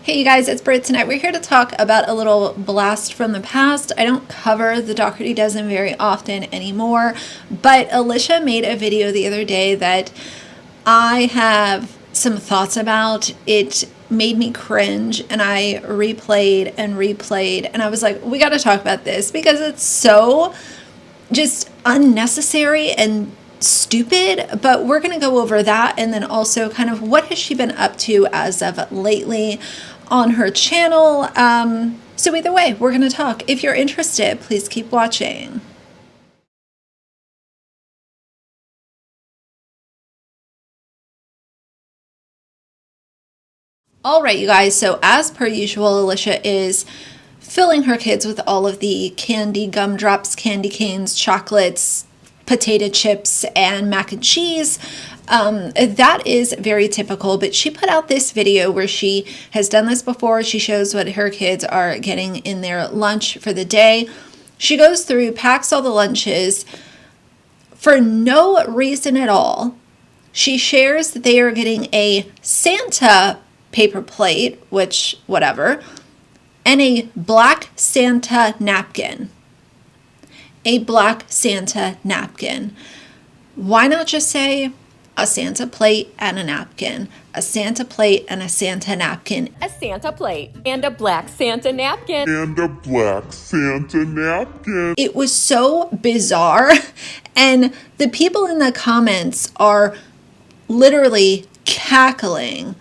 Hey you guys, it's Britt. Tonight we're here to talk about a little blast from the past. I don't cover the Dougherty Dozen very often anymore, but Alicia made a video the other day that I have some thoughts about. It made me cringe, and I replayed and replayed, and I was like, we got to talk about this because it's so just unnecessary and stupid. But we're going to go over that, and then also kind of what has she been up to as of lately on her channel. So either way, we're going to talk. If you're interested, please keep watching. All right, you guys, so as per usual, Alicia is filling her kids with all of the candy, gumdrops, candy canes, chocolates, potato chips, and mac and cheese. That is very typical, but she put out this video where she has done this before. She shows what her kids are getting in their lunch for the day. She goes through, packs all the lunches for no reason at all. She shares that they are getting a Santa paper plate, which whatever, and a black Santa napkin. A black Santa napkin. Why not just say a Santa plate and a napkin? A Santa plate and a Santa napkin. A Santa plate and a black Santa napkin. And a black Santa napkin. It was so bizarre, and the people in the comments are literally cackling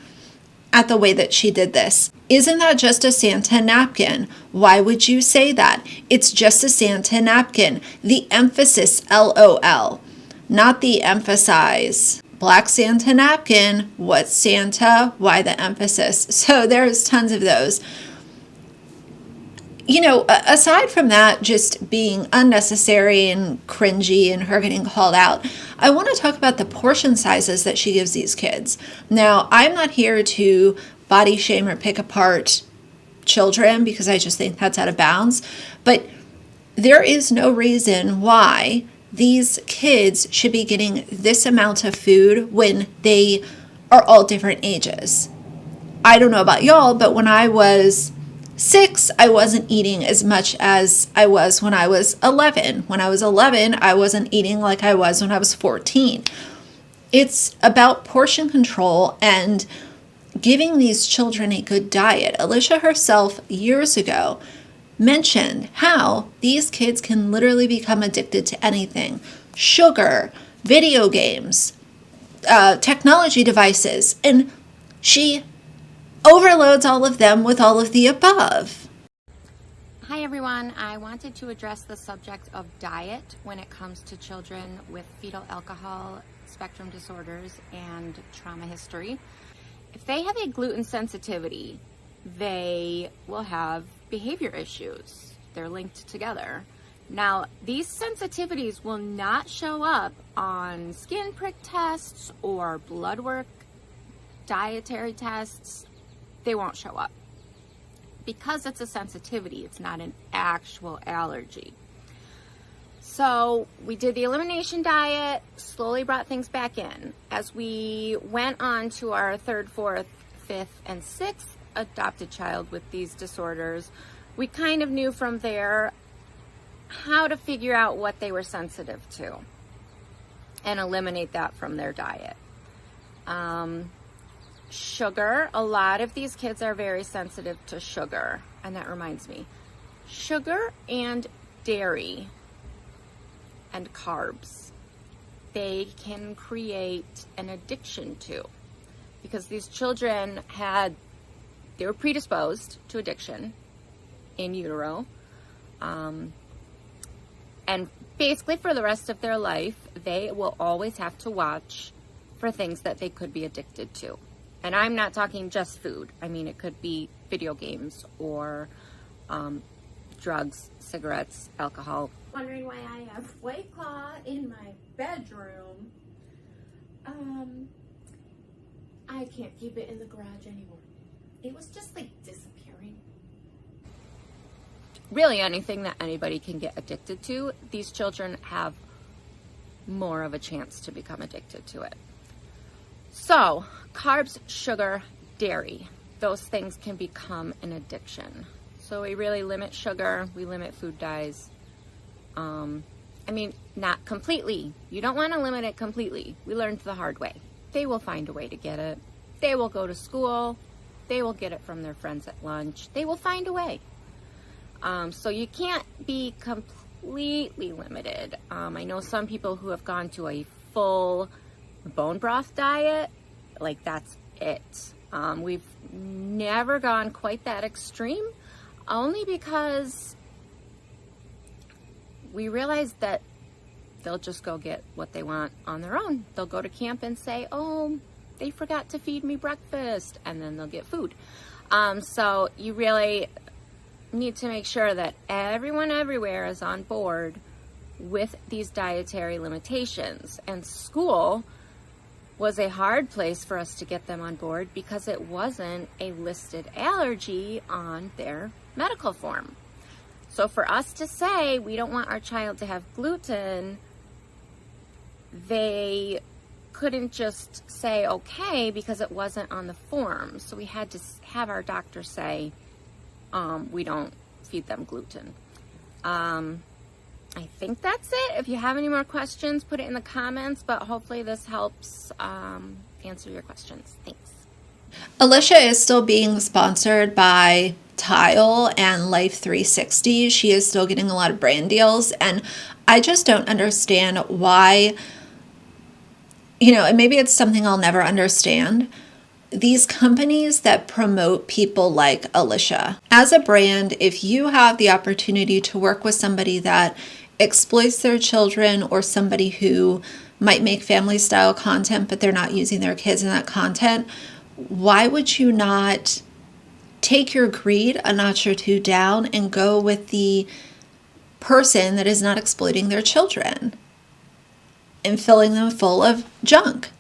at the way that she did this. Isn't that just a Santa napkin? Why would you say that? It's just a Santa napkin. The emphasis, LOL, not the emphasize. Black Santa napkin, what's Santa? Why the emphasis? So there's tons of those. You know, aside from that just being unnecessary and cringy and her getting called out, I want to talk about the portion sizes that she gives these kids. Now, I'm not here to body shame or pick apart children because I just think that's out of bounds, but there is no reason why these kids should be getting this amount of food when they are all different ages. I don't know about y'all, but when I was 6, I wasn't eating as much as I was when I was 11. When I was 11, I wasn't eating like I was when I was 14. It's about portion control and giving these children a good diet. Alicia herself, years ago, mentioned how these kids can literally become addicted to anything. Sugar, video games, technology devices, and she overloads all of them with all of the above. Hi everyone, I wanted to address the subject of diet when it comes to children with fetal alcohol spectrum disorders and trauma history. If they have a gluten sensitivity, they will have behavior issues. They're linked together. Now, these sensitivities will not show up on skin prick tests or blood work, dietary tests. They won't show up. Because it's a sensitivity, it's not an actual allergy. So we did the elimination diet, slowly brought things back in. As we went on to our 3rd, 4th, 5th, and 6th adopted child with these disorders, we kind of knew from there how to figure out what they were sensitive to and eliminate that from their diet. Sugar, a lot of these kids are very sensitive to sugar, and that reminds me, sugar and dairy and carbs, they can create an addiction to, because these children they were predisposed to addiction in utero, and basically for the rest of their life, they will always have to watch for things that they could be addicted to. And I'm not talking just food. I mean, it could be video games or drugs, cigarettes, alcohol. Wondering why I have White Claw in my bedroom. I can't keep it in the garage anymore. It was just like disappearing. Really anything that anybody can get addicted to, these children have more of a chance to become addicted to it. So, carbs, sugar, dairy. those things can become an addiction. So we really limit sugar, we limit food dyes. I mean, not completely. You don't want to limit it completely. We learned the hard way. They will find a way to get it. They will go to school. They will get it from their friends at lunch. They will find a way. So you can't be completely limited. I know some people who have gone to a full bone broth diet, like that's it. We've never gone quite that extreme, only because we realized that they'll just go get what they want on their own. They'll go to camp and say, oh, they forgot to feed me breakfast, and then they'll get food. So you really need to make sure that everyone everywhere is on board with these dietary limitations. And school was a hard place for us to get them on board because it wasn't a listed allergy on their medical form. So for us to say we don't want our child to have gluten, they couldn't just say okay because it wasn't on the form. So we had to have our doctor say we don't feed them gluten. I think that's it. If you have any more questions, put it in the comments, but hopefully this helps answer your questions. Thanks. Alicia is still being sponsored by Tile and Life 360. She is still getting a lot of brand deals, and I just don't understand why, and maybe it's something I'll never understand, these companies that promote people like Alicia. As a brand, if you have the opportunity to work with somebody that exploits their children or somebody who might make family style content, but they're not using their kids in that content, why would you not take your greed a notch or two down and go with the person that is not exploiting their children and filling them full of junk?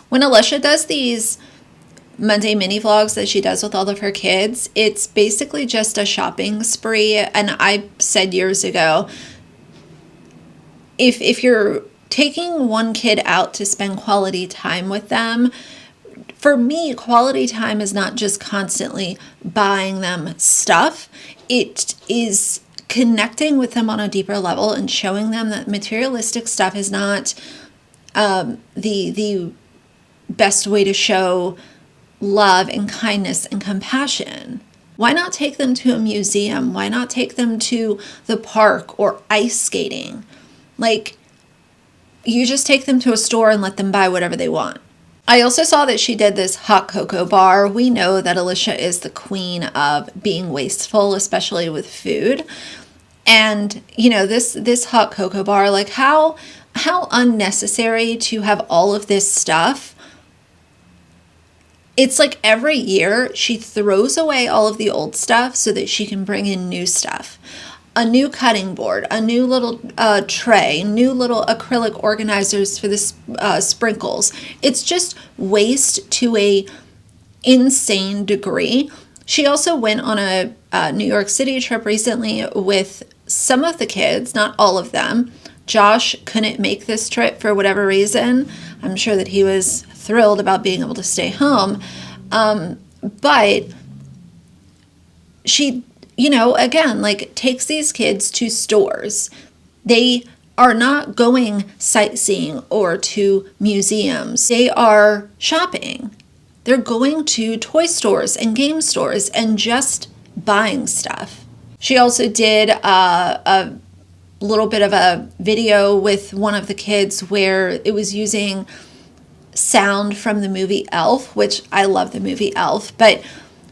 When Alicia does these Monday mini vlogs that she does with all of her kids, it's basically just a shopping spree. And I said years ago, if you're taking one kid out to spend quality time with them, for me, quality time is not just constantly buying them stuff. It is connecting with them on a deeper level and showing them that materialistic stuff is not the best way to show love and kindness and compassion. Why not take them to a museum? Why not take them to the park or ice skating? Like, you just take them to a store and let them buy whatever they want. I also saw that she did this hot cocoa bar. We know that Alicia is the queen of being wasteful, especially with food. And, this hot cocoa bar, like how unnecessary to have all of this stuff. It's like every year she throws away all of the old stuff so that she can bring in new stuff. A new cutting board, a new little tray, new little acrylic organizers for the sprinkles. It's just waste to a insane degree. She also went on a New York City trip recently with some of the kids, not all of them. Josh couldn't make this trip for whatever reason. I'm sure that he was thrilled about being able to stay home. But she, again, takes these kids to stores. They are not going sightseeing or to museums. They are shopping. They're going to toy stores and game stores and just buying stuff. She also did a little bit of a video with one of the kids where it was using sound from the movie Elf, which I love the movie Elf, but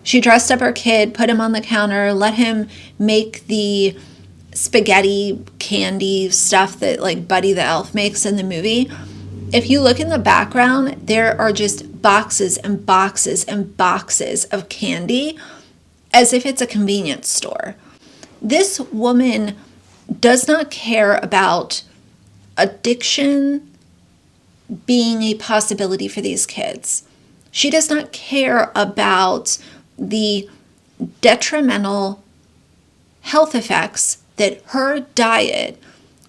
she dressed up her kid, put him on the counter, let him make the spaghetti candy stuff that Buddy the Elf makes in the movie. If you look in the background, there are just boxes and boxes and boxes of candy as if it's a convenience store. This woman does not care about addiction being a possibility for these kids. She does not care about the detrimental health effects that her diet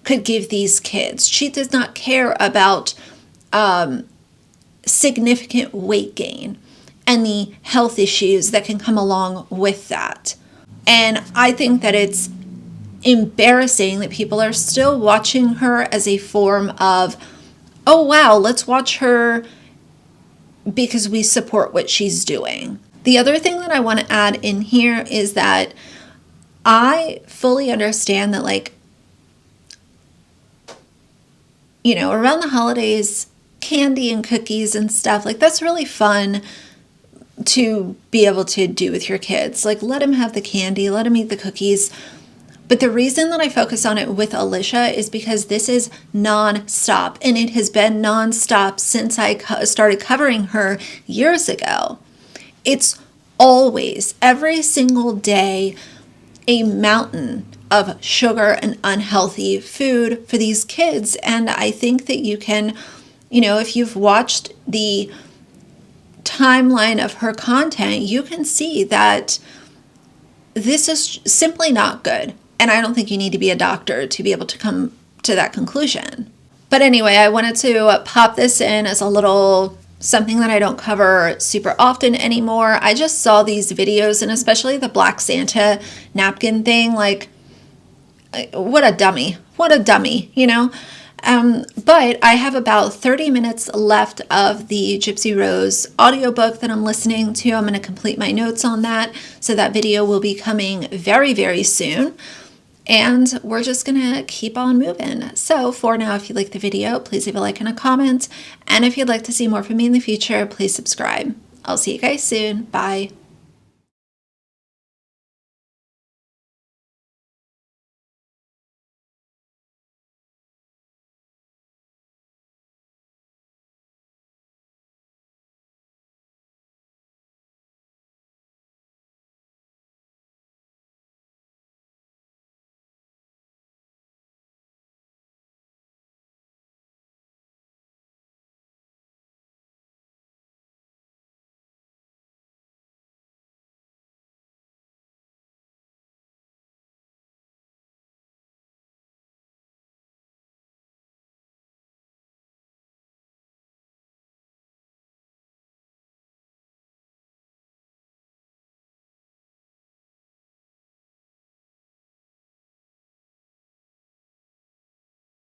could give these kids. She does not care about significant weight gain. and the health issues that can come along with that. And I think that it's embarrassing that people are still watching her as a form of, oh wow, let's watch her because we support what she's doing. The other thing that I want to add in here is that I fully understand that, like, you know, around the holidays, candy and cookies and stuff, like, that's really fun to be able to do with your kids. Like, let them have the candy, let them eat the cookies. But the reason that I focus on it with Alicia is because this is non-stop, and it has been non-stop since I started covering her years ago. It's always, every single day, a mountain of sugar and unhealthy food for these kids. And I think that you can, you know, if you've watched the timeline of her content, you can see that this is simply not good. And I don't think you need to be a doctor to be able to come to that conclusion. But anyway, I wanted to pop this in as a little something that I don't cover super often anymore. I just saw these videos, and especially the Black Santa napkin thing, like, what a dummy, you know? But I have about 30 minutes left of the Gypsy Rose audiobook that I'm listening to. I'm going to complete my notes on that. So that video will be coming very, very soon. And we're just going to keep on moving. So for now, if you like the video, please leave a like and a comment. And if you'd like to see more from me in the future, please subscribe. I'll see you guys soon. Bye.